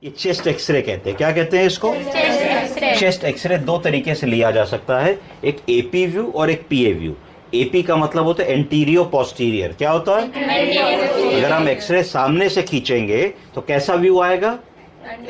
ये chest x ray कहते हैं। क्या कहते हैं इसको? चेस्ट एक्सरे दो तरीके से लिया जा सकता है, एक एपी व्यू और एक पीए व्यू। एपी का मतलब होता है एंटीरियो पोस्टीरियर। क्या होता है? अगर हम एक्सरे सामने से खींचेंगे तो कैसा व्यू आएगा?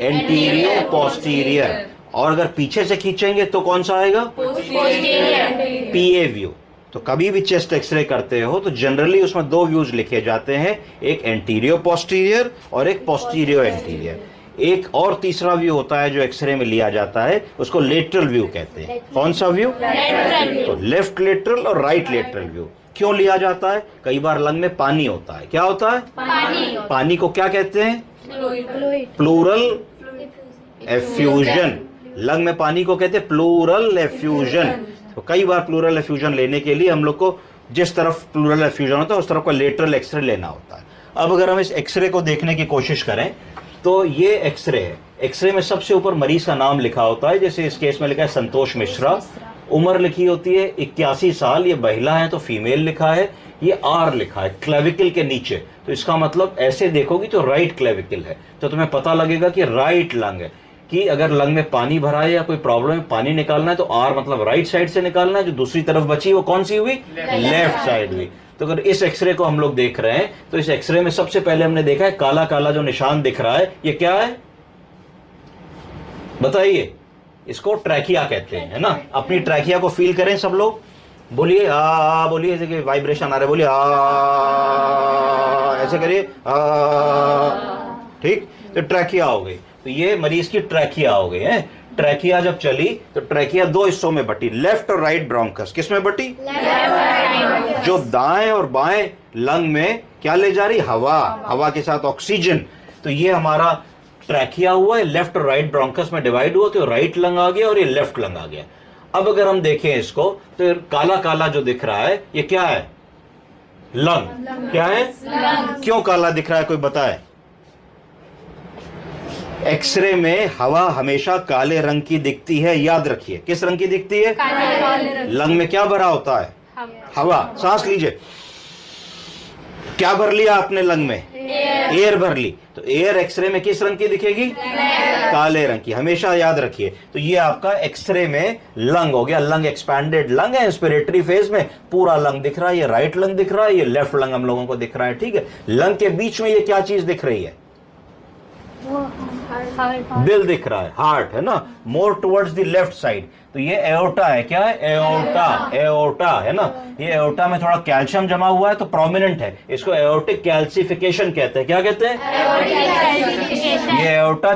एंटीरियो पोस्टीरियर। और अगर पीछे से खींचेंगे तो कौन सा आएगा? पीए व्यू। तो कभी भी चेस्ट एक्सरे करते हो तो जनरली उसमें दो व्यूज लिखे जाते हैं, एक एंटीरियो पोस्टीरियर और एक पोस्टीरियो एंटीरियर। एक और तीसरा व्यू होता है जो एक्सरे में लिया जाता है, उसको लेटरल व्यू कहते हैं। कौन सा व्यू? तो लेफ्ट लेटरल और राइट लेटरल व्यू। क्यों लिया जाता है? कई बार लंग में पानी होता है। क्या होता है? पानी को क्या कहते हैं? Plural effusion. लंग में पानी को कहते हैं प्लूरल एफ्यूजन। तो कई बार प्लूरल एफ्यूजन लेने के लिए हम लोग को जिस तरफ प्लूरल एफ्यूजन होता है उस तरफ का लेटरल एक्सरे लेना होता है। अब अगर हम इस एक्सरे को देखने की कोशिश करें तो ये एक्सरे है। एक्सरे में सबसे ऊपर मरीज का नाम लिखा होता है, जैसे इस केस में लिखा है संतोष मिश्रा। उम्र लिखी होती है 81 साल। ये महिला है तो फीमेल लिखा है। ये आर लिखा है क्लेविकल के नीचे, तो इसका मतलब ऐसे देखोगी तो राइट क्लेविकल है, तो तुम्हें पता लगेगा कि राइट लंग है। कि अगर लंग में पानी भरा है या कोई प्रॉब्लम है, पानी निकालना है तो आर मतलब राइट साइड से निकालना है। जो दूसरी तरफ बची वो कौन सी हुई? लेफ्ट साइड हुई। तो अगर इस एक्सरे को हम लोग देख रहे हैं तो इस एक्सरे में सबसे पहले हमने देखा है काला काला जो निशान दिख रहा है, ये क्या है बताइए? इसको ट्रैकिया कहते हैं, है ना। अपनी ट्रैकिया को फील करें सब लोग, बोलिए आ, बोलिए ऐसे कि वाइब्रेशन आ रहा है, बोलिए आ, ऐसे करिए आ। ठीक, तो ट्रैकिया हो गई। तो ये मरीज की ट्रैकिया हो गई है। ट्रैकिया जब चली तो ट्रैकिया दो हिस्सों में बटी, लेफ्ट और राइट ब्रोंकस। किस में बटी? जो दाएं और बाएं लंग में क्या ले जा रही? हवा। हवा के साथ ऑक्सीजन। तो ये हमारा ट्रैकिया हुआ है, लेफ्ट और राइट ब्रोंकस में डिवाइड हुआ, तो राइट लंग आ गया और ये लेफ्ट लंग आ गया। अब अगर हम देखें इसको तो काला काला जो दिख रहा है ये क्या है? लंग। क्या है? क्यों काला दिख रहा है कोई बताए? एक्सरे में हवा हमेशा काले रंग की दिखती है, याद रखिए। किस रंग की दिखती है? लंग में क्या भरा होता है? हवा। सांस लीजिए, क्या भर लिया आपने लंग में? एयर भर ली। तो एयर एक्सरे में किस रंग की दिखेगी? काले रंग की, हमेशा याद रखिए। तो ये आपका एक्सरे में लंग हो गया। लंग एक्सपैंडेड लंग है, इंस्पिरेटरी फेज में पूरा लंग दिख रहा है। ये राइट लंग दिख रहा है, ये लेफ्ट लंग हम लोगों को दिख रहा है। ठीक है, लंग के बीच में ये क्या चीज दिख रही है? दिल दिख रहा है, हार्ट, है ना, more towards the left side. तो ये एओर्टा है। क्या है? एओर्टा। एओर्टा है ना। ये एओर्टा में थोड़ा कैल्शियम जमा हुआ है तो प्रोमिनेंट है, इसको एओर्टिक कैल्सिफिकेशन कहते हैं। क्या कहते हैं? ये एओर्टा